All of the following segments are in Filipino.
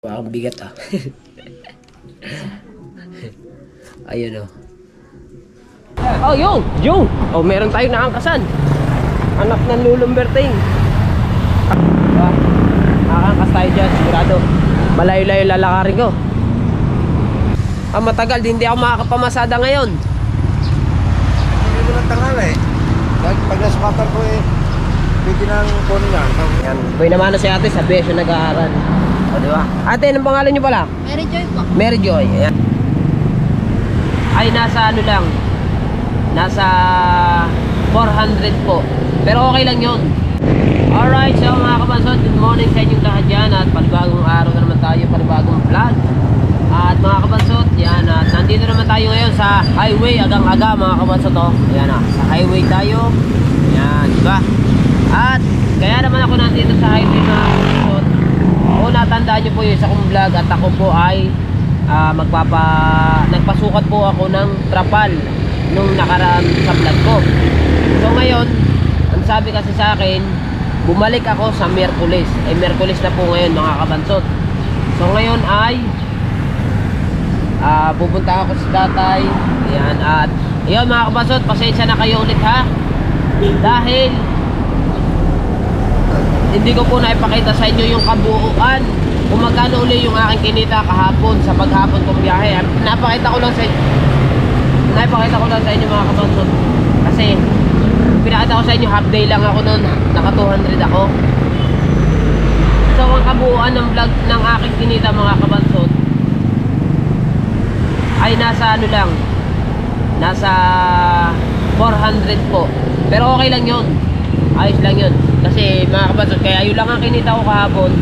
Parang bigat ah. Ayun oh. Oh, yung! Oh, meron tayong nakangkasan. Anak ng Lulumberting. Diba? Nakangkas tayo dyan, sigurado. Malayo-layo lalakarin ko. Matagal, hindi ako makakapamasada ngayon. Hindi mo lang tangal eh. Pag nasukatan ko eh, pwede nang kunin nga. Yan, boy naman na si ate, sa beso nag-aaral. O, diba? Ate, anong pangalan nyo pala? Mary Joy po. Mary Joy, ayan. Ay, nasa ano lang. Nasa 400 po. Pero okay lang yun. Alright, so mga kabansot, good morning sa inyong lahat dyan. At panibagong araw na naman tayo, panibagong vlog. At mga kabansot, yan. At nandito naman tayo ngayon sa highway, agang-aga mga kabansot. Oh. Ayan na, sa highway tayo. Yan, diba? At kaya naman ako nandito sa highway mga kabansot. Oo, natandaan nyo po yung isa kong vlog. At ako po ay nagpasukat po ako ng trapal nung nakaraan sa vlog ko. So ngayon, ang sabi kasi sa akin, bumalik ako sa Miyerkules. Miyerkules na po ngayon mga kabansot. So ngayon ay pupunta ako sa tatay. Ayan, at yun mga kabansot, pasensya na kayo ulit ha. Dahil hindi ko po naipakita sa inyo yung kabuuan kung magkano uli yung aking kinita kahapon sa paghapon kong biyahe. Napakita ko lang sa inyo mga kabansot. Kasi pinakita ko sa inyo, half day lang ako noon, naka 200 ako. So ang kabuuan ng vlog ng aking kinita mga kabansot ay nasa ano lang, nasa 400 po. Pero okay lang yun, ayos lang yun. Kasi mga kabansot, kaya yun lang ang kinita ko kahapon.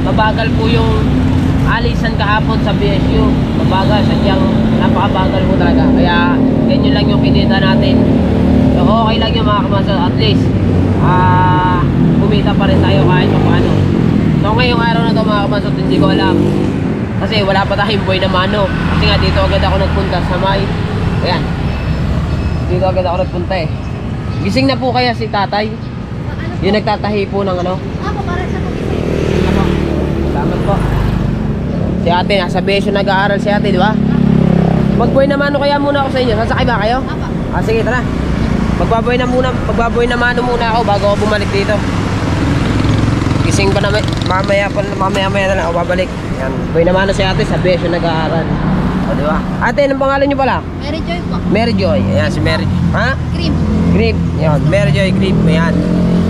Mabagal po yung alisan kahapon sa BSU. Mabagal, sadyang napakabagal po talaga. Kaya ganyan lang yung kinita natin. So okay lang yung mga kabansot. At least kumita pa rin tayo kahit paano. So ngayong araw na to mga kabansot, hindi ko alam. Kasi wala pa tayong buhay na mano. Kasi nga dito agad ako nagpunta sa may, ayan, dito agad ako nagpunta eh. Gising na po kaya si tatay? Yung nagtatahi po ng ano? Ako, para sa pagising. Ano? Salamat po. Si ate, nasa Besyo nag-aaral si ate, di ba? Magbuhay na mano kaya muna ako sa inyo. Sasakay ba kayo? Apa. Sige, tara. Magbabuhay na mano muna ako bago ako bumalik dito. Gising pa naman, mamaya na lang ako babalik. Yan, buhay na mano si ate, sa Besyo nag-aaral. O, di ba? Ate, anong pangalan nyo pala? Mary Joy po. Mary Joy. Ayan, si Mary. Ha? Cream. Grip. Yan, Mary Joy Grip. Ayan.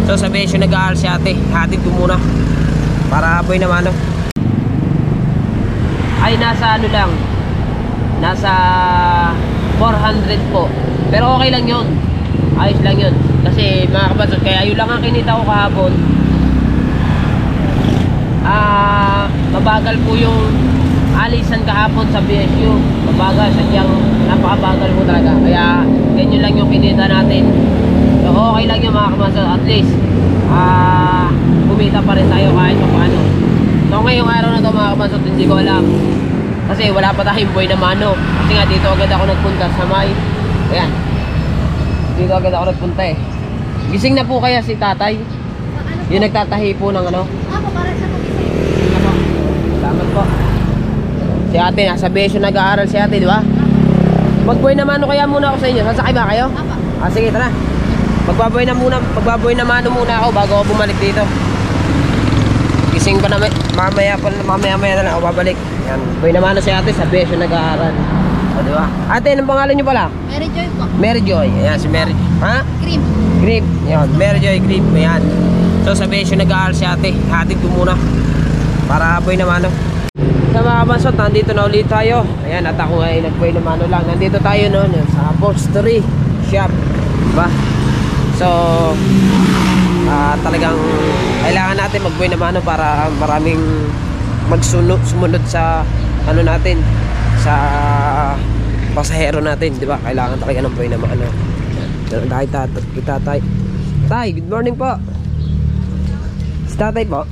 So sa Besyo nag-aaral si ate. Hatid ko muna para buhay na mano. Ay nasa ano lang, nasa 400 po. Pero okay lang yun, ayos lang yun. Kasi mga kabansot, kaya yun lang ang kinita ko kahapon. Mabagal po yung alisan kahapon sa BSU. Mabagal, sadyang napakabagal po talaga. Kaya ganyan lang yung kinita natin. So okay lang yung mga kabansot. At least kumita pa rin tayo kahit paano. So ngayong araw na to mga kabansot, hindi ko alam. Kasi wala pa tayong buhay na mano. Kasi nga dito agad ako nagpunta sa may, ayan, dito agad ako nagpunta eh. Gising na po kaya si tatay? Yung nagtatahi po ng ano? Ako, para sa pagising. Ano? Salamat po. Si ate, nasa Besyo nag-aaral si ate, di ba? Magbuhay na mano kaya muna ako sa inyo. Sasakay ba kayo? Apa. Sige, tara. Magbabuhay na mano muna ako bago ako bumalik dito. Gising pa naman, mamaya na lang ako babalik. Yan, buhay naman na si ate, sa Besyo nag-aaral. O, di ba? Ate, anong pangalan nyo pala? Mary Joy po. Mary Joy. Ayan, si Mary. Ha? Cream. Grip. Yan, Mary Joy Grip. Ayan. So sa Besyo nag-aaral si ate. Hatid ko muna para buhay naman. Sa mga kabansot, nandito na ulit tayo. Ayan, at ako ay nagbuhay naman lang. Nandito tayo noon sa upholstery shop. Diba? So talagang kailangan natin magbuhay naman para maraming sumunod sa ano natin, sa pasahero natin, di ba? Kailangan talaga ng buhay naman. Dahil tatay. Tay, good morning po. Si tatay po.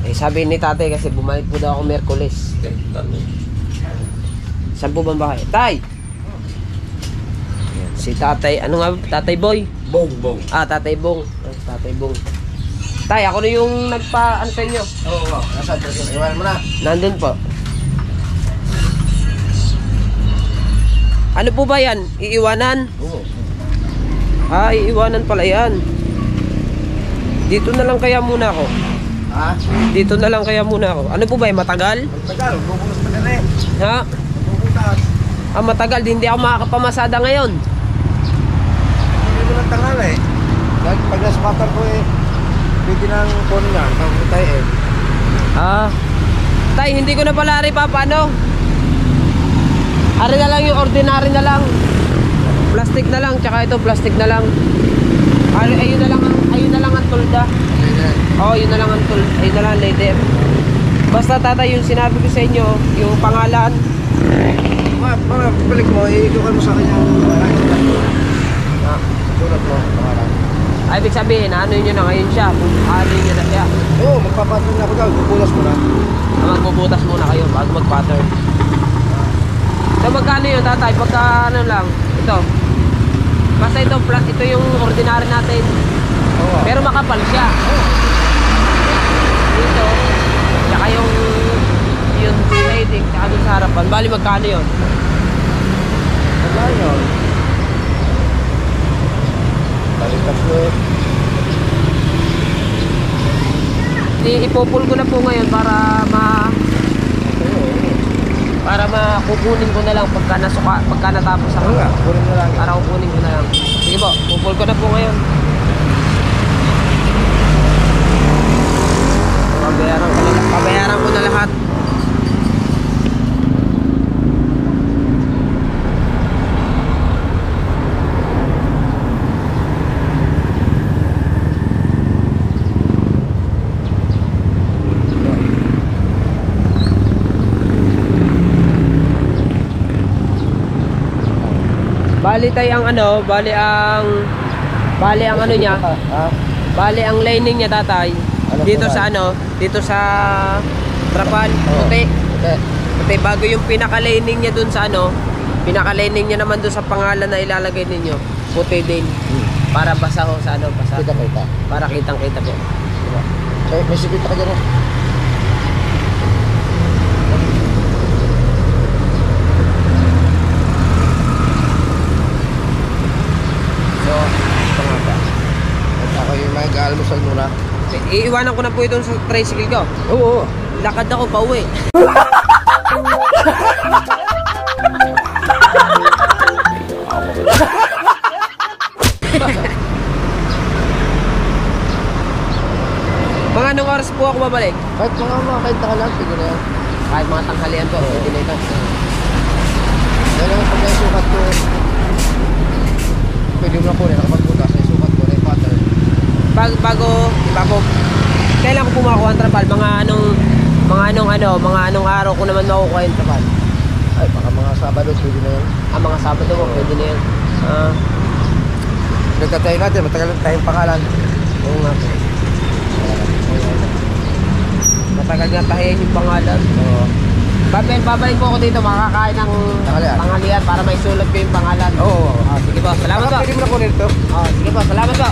Eh, sabi ni tatay kasi bumalik po daw ako Miyerkules. Saan po bang bahay? Tay! Si tatay, ano nga, tatay boy? Bong. Ah, tatay bong. Ay, tatay bong. Tay, ako na yung nagpa, ano sa inyo? Oo. Nasaan? Iwan mo na. Nandun po. Ano po ba yan? Iiwanan? Oo. Ah, iiwanan pala yan. Dito na lang kaya muna ako. Ha? Dito na lang kaya muna ako. Ano po ba yan? Matagal? Magtagal. Bubukas pa ka na eh. Ha? Bubukas. Ah, matagal. Hindi ako makakapamasada ngayon. Hindi mo lang tangal eh. Dahil pag naspatar ko eh, pwede nang kunin yan. Pagkutay eh. Ah. Tay, hindi ko na pala rin paano. Ari na lang yung ordinary na lang. Plastic na lang, tsaka ito plastic na lang. Ayun na lang ang tulda. Oh, yun na lang ang tulda. Ayun na lang later. Basta tatay, yung sinabi ko sa inyo, yung pangalan. Mga balik mo, ikukan mo sa akin yung sulat mo, pangalan. Ay, ibig sabihin, ano nyo na ngayon siya. Ano nyo na siya. Oo, magpapattern na ako daw. Bubulas mo na. Magbubutas muna kayo bago mag-pattern. So magkano yun tatay? Pagka ano lang, ito. Basta ito yung ordinary natin. Oo. Pero makapal siya. Dito, tsaka yung shading, tsaka dun sa harapan. Bali magkano yun? Wala yun. Balikas ko eh. Ipupul ko na po ngayon para makukunin ko na lang pagka natapos ako. Oo nga, kunin mo lang. Para kukunin ko na lang. Sige po, pupul ko na po ngayon. Pabayaran ko na lahat. Bali ang ano niya, Ha? bali ang lining niya tatay. Ano Dito po, sa dito sa trapal, Oo. puti. Okay. Puti bago yung pinaka-lining niya dun sa pinaka-lining niya naman dun sa pangalan na ilalagay ninyo. Puti din. Para basa ho sa basa. Kita. Para kitang-kita po. Eh, may sikita ka dyan oh. So, ito nga ba. At ako yung mag-almusal muna. Iiwanan ko na po itong sa tricycle ko. Oo. Lakad ako pa uwi. Mga anong oras po ako babalik? Kahit kahit ka lang, sige na yan. Kahit mga tanghalian po, pwede na ito. Dahil naman pag naisukat ko, pwede mo na po rin, nakapagbutas, naisukat ko, na-pattern. Bago, kailan ko pumakuha ang trapal? Mga anong araw ko naman makukuha yung trapal? Ay, baka mga Sabado, pwede na yan. Mga Sabado mo, pwede na yan. Nagtatayo natin, matagal na tayong pangalan. Oo nga po. Matagal nga tahiyan yung pangalan. Oo. Babalik po ako dito, makakain ng tanghalian para may sulat ko yung pangalan. Oo. Sige po, salamat po. Pwede mo na kunin ito. Sige po, salamat po.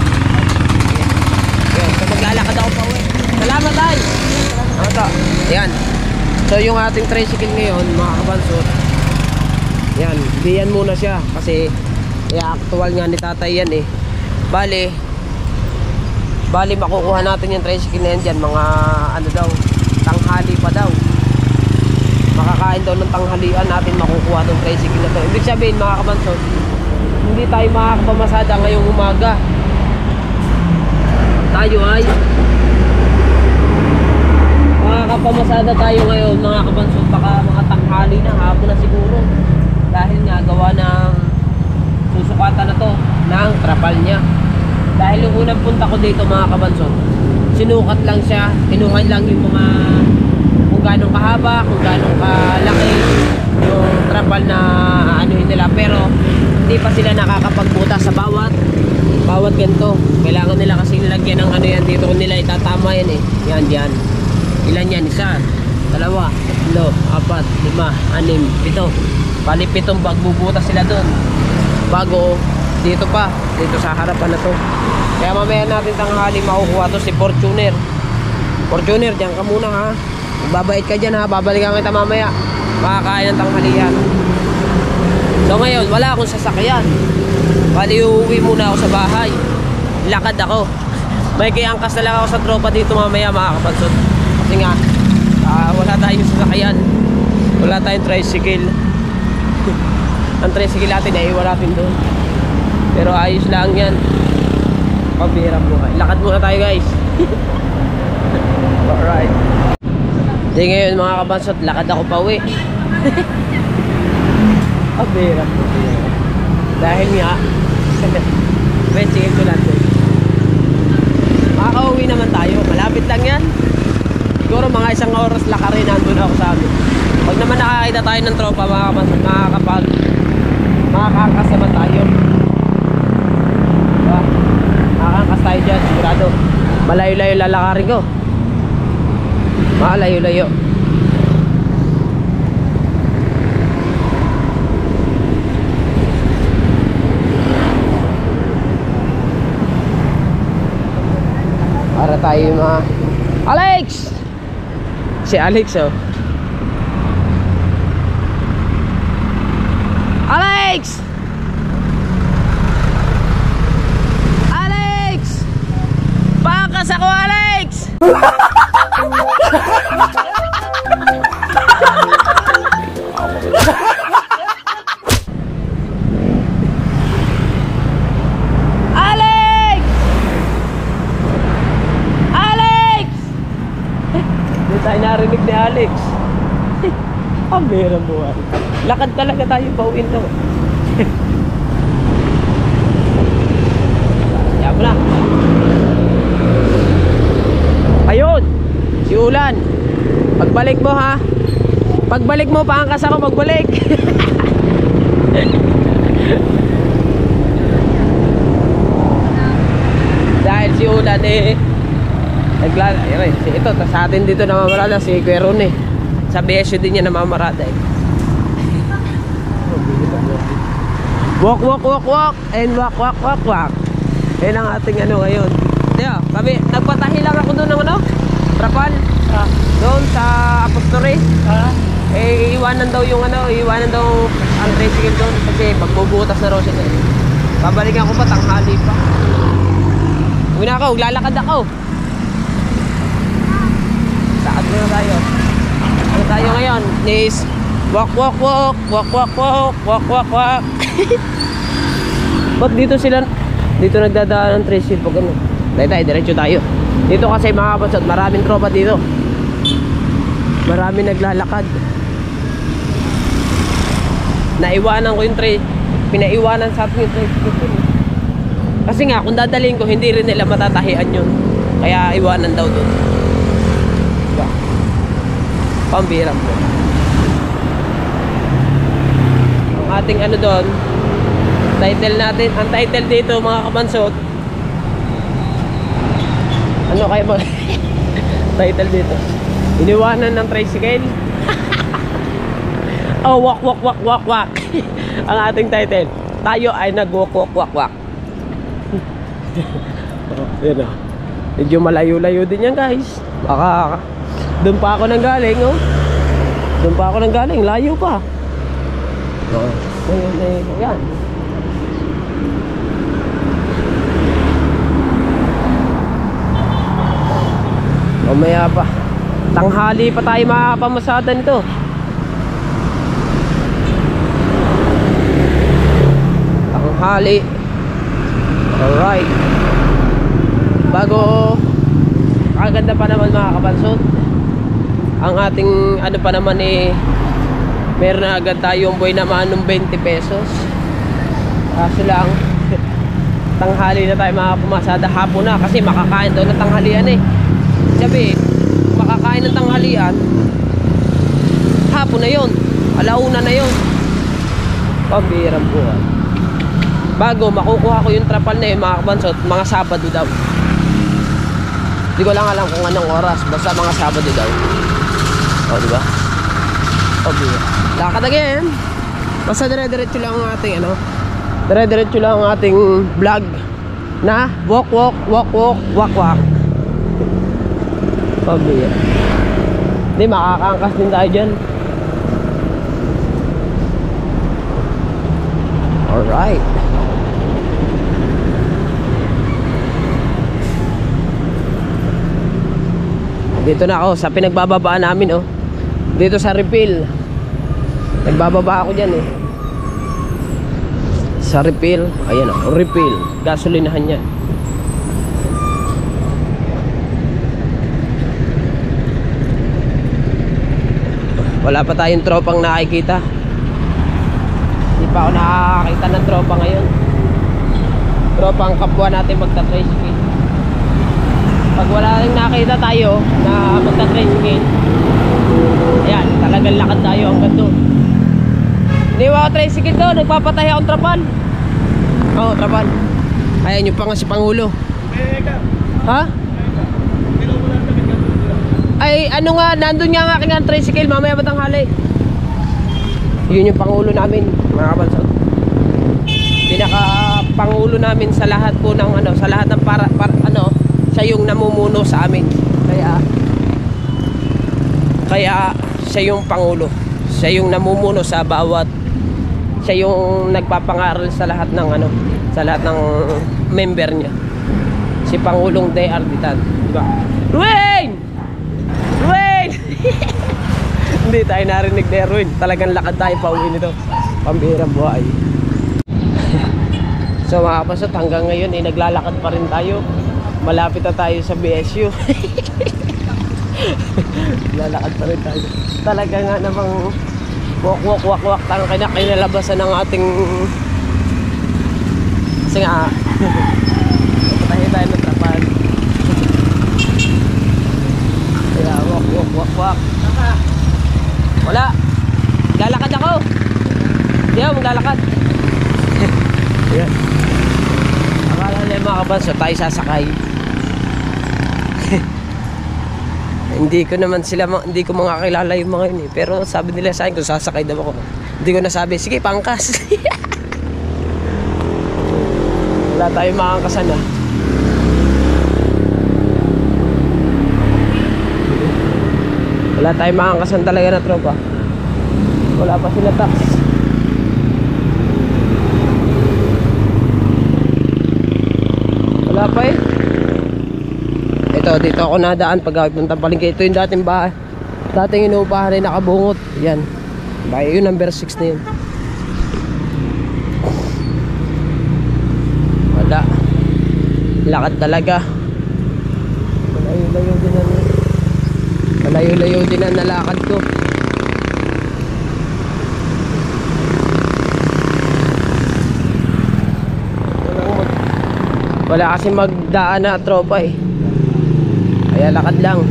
Yan, so maglalakad ako pa uwi. Salamat tayo. Salamat po. Yan. So yung ating tricycle ngayon, mga kabansot. Yan, diyan muna siya kasi actual nga ni tatay yan eh. Bali makukuha natin yung tricycle na yan dyan, mga tanghali pa daw. Makakain daw ng tanghalian natin makukuha ng tricycle na to. Ibig sabihin mga kabansot, hindi tayo makakapamasada ngayong umaga. Tayo ay makakapamasada tayo ngayon mga kabansot, baka mga tanghali na, hapon na siguro. Dahil nga gawa ng susukatan na to ng trapal niya. Dahil yung unang punta ko dito mga kabansot, sinukat lang siya, kinuha lang yung mga kung gano'ng kahaba, kung gano'ng kalaki yung trapal na anuhin nila, pero hindi pa sila nakakapagbutas sa bawat ganito. Kailangan nila kasi nilagyan ng yan dito, kung nila itatama yan eh. Yan. Ilan yan? Isa, dalawa, tatlo, apat, lima, anim, pito. Bali 7 bagbubutas sila doon bago dito pa, dito sa harapan na to. Kaya mamaya natin tanghali makukuha to si Fortuner. Fortuner, diyan ka muna ha. Babait ka dyan ha, babalikan kita mamaya. Makakain ng tanghalian. So ngayon, wala akong sasakyan. Bali uuwi muna ako sa bahay. Lakad ako. May kiangkas na lang ako sa tropa dito mamaya mga kapansot. Kasi nga wala tayong sasakyan. Wala tayong tricycle. Ang tricycle natin naiwan natin doon. Pero ayos lang yan. Pabihirap buhay. Lakad muna tayo guys. Alright. Di ngayon mga kapansot, lakad ako pa uwi. Pabihirap buhay. Dahil nga wait, sige ko lang doon. Makaka-uwi naman tayo. Malapit lang yan. Siguro mga 1 oras lakarin nandun ako sa amin. Pag naman nakakita tayo ng tropa mga kapansot, makakangkas naman tayo. Diba? Makakangkas tayo dyan, sigurado. Malayo-layo lalakarin ko. Malayo-layo. Para tayo mga Alex! Si Alex oh. Alex! Alex! Pakas ako Alex! Alex! Alex! Hindi tayo narinig ni Alex. Ang merong buhay. Lakad talaga tayo pauwiin to. Kaya mo na. Ayun, si Ulan. Pagbalik mo ha. Pagbalik mo, paangkas ako pagbalik. Dahil si Ulan ito, sa atin dito namamarada si Kuya Ron Sa BSU din niya namamarada Walk, walk, walk, walk. And walk, walk, walk, walk. Yan ang ating ngayon. Kaya, kami, nagpatahi lang ako doon ng trapal. Doon sa Apostore. Iiwanan daw yung iiwanan daw ang tricycle doon. Kasi magbubutas na raw siya doon. Babalikan ko pa, tanghali pa. Uwi na ako, lalakad ako. Lakad muna tayo. Ano tayo ngayon? Is walk, walk, walk. Walk, walk, walk. Walk, walk, walk. Ba't dito sila nagdadaan ng tricycle pag ano? Tayo, diretso tayo. Dito kasi mga kapansot, maraming tropa dito. Maraming naglalakad. Naiwanan ko yung pinaiwanan sa atin yung tricycle. Kasi nga kung dadalhin ko, hindi rin nila matatahian yun. Kaya iwanan daw doon. Diba? Pambirang po. Ang ating doon, title natin, ang title dito mga kapansot, ano kayo mo? Title dito, iniwanan ng tricycle. Oh, walk, walk, walk, walk, walk. Ang ating title, tayo ay nag-walk, walk, walk, walk. Yan o. Medyo malayo-layo din yan guys. Baka doon pa ako nang galing doon pa ako nang galing, layo pa. Yan. Mamaya pa, tanghali pa tayo makapamasada nito. Tanghali. Alright. Bago kaganda pa naman mga kapansot, ang ating pa naman meron na agad tayong buhay naman ng 20 pesos. Kaso lang tanghali na tayo makapamasada, hapon na kasi makakain daw ng tanghalian Sabi, makakain ng tanghalian hapon na yon, alauna na yon. Pambirang buhay. Bago makukuha ko yung trapal na yun mga kapansot, mga Sabado daw. Hindi ko lang alam kung anong oras, basta mga Sabado daw. O diba? O diba? Lakad again. Basta dire-diretso lang ang ating Dire-diretso lang ang ating vlog na walk. Pabaya. Hindi, makakaangkas din tayo dyan. Alright. Dito na ako sa pinagbababaan namin, oh. Dito sa refill. Nagbababa ako dyan, eh. Sa refill. Ayan, oh, refill. Gasolinahan yan. Wala pa tayong tropang nakikita. Hindi pa ako nakakita ng tropa ngayon. Tropang kapwa natin magta-tricycle. Pag wala rin nakita tayo na magta-tricycle, ayan, talagang lakad tayo hanggang doon. Hindi ako tricycle doon, nagpapatay akong trapan. Oo, trapan. Ayan yung pa nga si Pangulo. Ha? Ay, ano nga, nandun nga ang aking tricycle, mamaya batanghali. Yun yung Pangulo namin, mga kabansot. Pinaka Pangulo namin sa lahat po ng ano, sa lahat ng siya yung namumuno sa amin. Kaya siya yung Pangulo. Siya yung namumuno sa bawat, siya yung nagpapangaral sa lahat ng ano, sa lahat ng member niya. Si Pangulong D.R. Ditan, di ba? Ruin! Hindi tayo narinig ni Erwin. Talagang lakad tayo pa uwi nito. Pambihirang buhay. So mga kapasot, hanggang ngayon ay naglalakad pa rin tayo. Malapit na tayo sa BSU. Naglalakad pa rin tayo. Talaga nga namang walk tang kinalabasan ng ating, kasi nga patahin tayo ng trapan. Kaya walk. Wala. Lalakad ako. Hindi ako maglalakad. Ayan. Akala nila mga kabanso, tayo sasakay. Hindi ko makakilala yung mga yun, eh. Pero sabi nila sa akin kung sasakay daw ako. Hindi ko nasabi, sige pangkas. Wala tayong makakasan, ah. Wala tayong makakasan talaga na tropa. Wala pa sila tax. Wala pa, eh. Dito ako nadaan pag punta palengke. Ito yung dating bahay, dating inuupahan rin nakabungot. Yan, bahay yung number 6 na yun. Wala, lakad talaga. Malayo-layo din ang nalakad ko. Wala kasi magdaan na tropa, eh. Kaya lakad lang.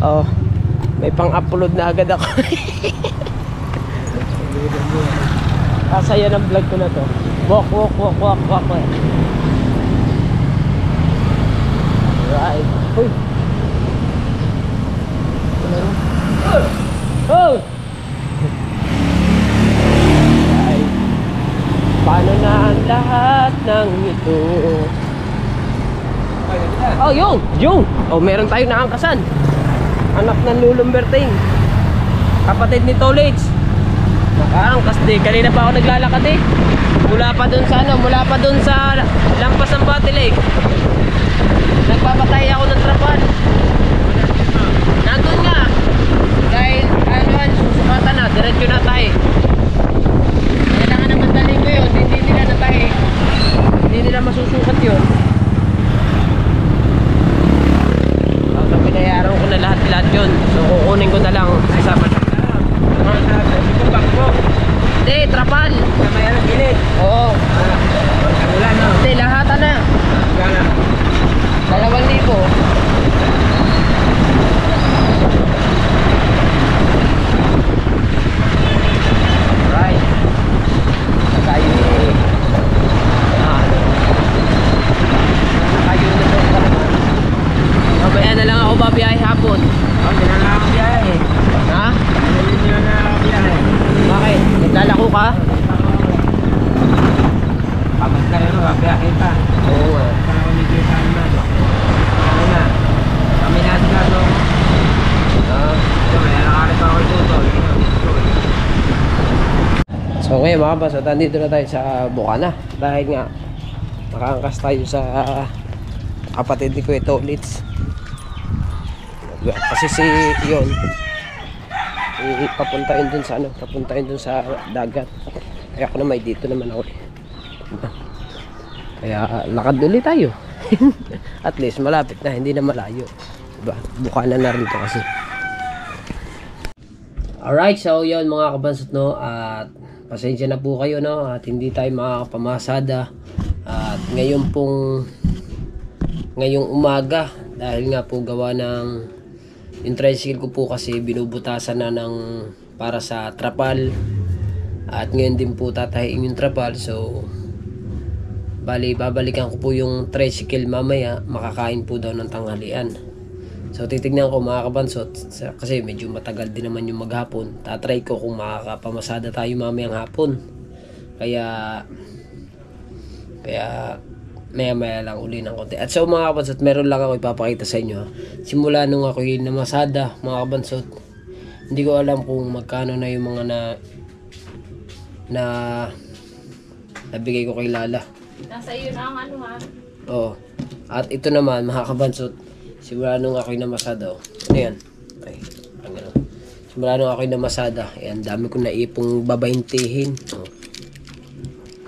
Oh, may pang-upload na agad ako. Kasaya ng vlog ko na to. Walk. Right. Uy. Oh! Right. Paano na ang lahat ng ito? Oh, yung. Oh, meron tayong naangkasan. Anak ng Lulong Berting. Kapatid ni Tolage. Nakaangkas din. Kanina pa ako naglalakad, eh. Mula pa dun sa lampas ng Battle Lake. Nagpapatay ako ng trapan. Nandun nga. Dahil, susukatan na. Diretso na tayo. Kailangan naman daling ko yun. Hindi nila na tayo. Hindi nila masusukat yun. So, pinayaran ko na lahat yun. So, kukunin ko na lang sa sapat. Hindi, trapal. Kamayan ang gilid. Oo. Wala na. Hindi, lahatan na. 2,000. ngayon mga kabans, at andito na tayo sa Bukana. Dahil nga, nakaangkas tayo sa kapatid ni Kuya Tolits. Kasi si yun, papuntahin dun sa dagat. Kaya ako naman dito naman ako. Kaya lakad ulit tayo. At least malapit na, hindi na malayo. Diba? Bukana na rin to kasi. Alright, so yun mga kabansot, no, at pasensya na po kayo, no, at hindi tayo makakapamasada. At ngayong umaga, dahil nga po gawa ng yung tricycle ko po kasi binubutasan na para sa trapal. At ngayon din po tatahiin yung trapal, so bali babalikan ko po yung tricycle mamaya, makakain po daw ng tanghalian. So titignan ko mga kabansot, kasi medyo matagal din naman yung maghapon. Tatry ko kung makakapamasada tayo mamayang hapon. Kaya maya lang uli ng konti. At so mga kabansot, meron lang ako ipapakita sa inyo. Simula nung ako yung namasada mga kabansot, hindi ko alam kung magkano na yung mga na nabigay ko kay Lala. Nasa iyo na ang ano ha. Oo. At ito naman mga kabansot, simula nung ako'y namasada, ano yan? Ay, ano? Simula nung ako'y namasada, ayan, dami ko naipong babaintihin. Oh.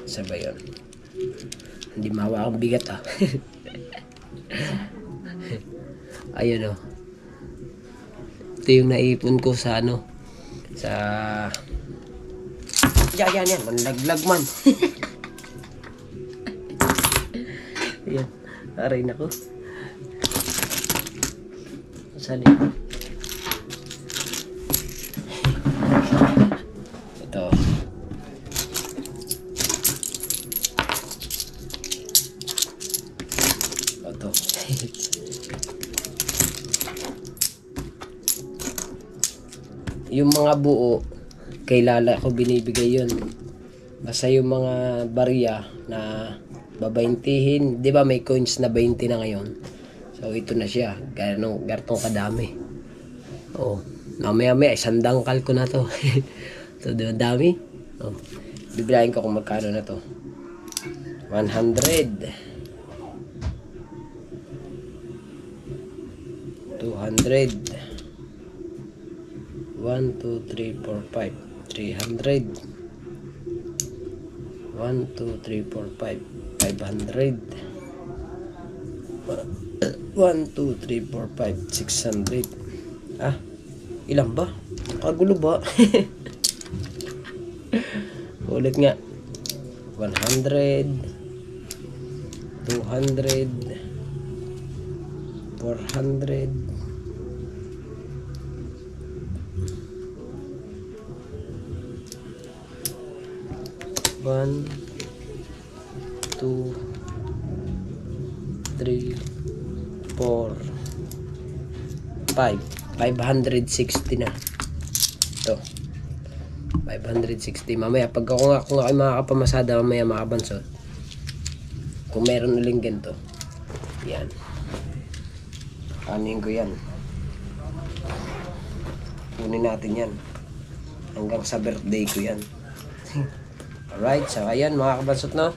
Sabay yun. Hindi mahawa akong bigat ah. Ayun oh. Ito yung naipon ko sa yan, manlaglag man. Ayan, aray na ko. Sali. Ito. Ito. Yung mga buo, kay Lala ko binibigay yun. Basta yung mga barya na babaintihin, di ba may coins na 20 na ngayon? So ito na siya, ganong kadami. Oh, mamaya isang dangkal ko na to. So dami. Oh, bibilahin ko kung magkano na to. 100, 200, 1, 2, 3, 4, 5, 300, 1, 2, 3, 4, 5, 500, 1, 2, 3, 4, 5, 600, ilan ba? Kagulo ba? Ulit nga. 100, 200, 400, 1, 2, 3, 4, 5, 560 na. Ito. 560. Mamaya pag kung ako makakapamasada mamaya mga kabansot, kung meron uling ganito, yan, kanin ko yan, kunin natin yan hanggang sa birthday ko yan. Alright, so ayan mga kabansot, no,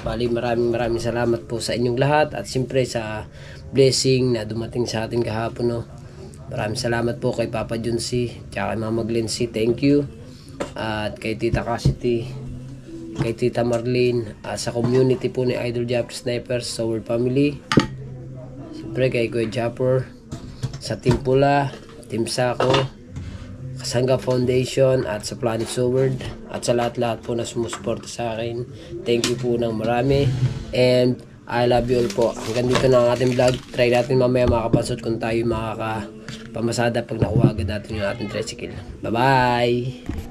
bali maraming salamat po sa inyong lahat, at siyempre sa blessing na dumating sa atin kahapon, no. Maraming salamat po kay Papa Junsi, tsaka kay Mama Glency, thank you. At kay Tita Cassidy, kay Tita Marlene, sa community po ni Idol Japper Snipers, sa World Family, siyempre kay Kuya Japper, sa Team Pula, Team Sako, Kasanga Foundation, at sa Planet Sword, at sa lahat-lahat po na sumusuporta sa akin. Thank you po ng marami, and I love you all po. Hanggang dito na ang ating vlog. Try natin mamaya mga kabansot kung tayo makakapamasada pag nakuha agad natin yung ating tricycle. Bye bye!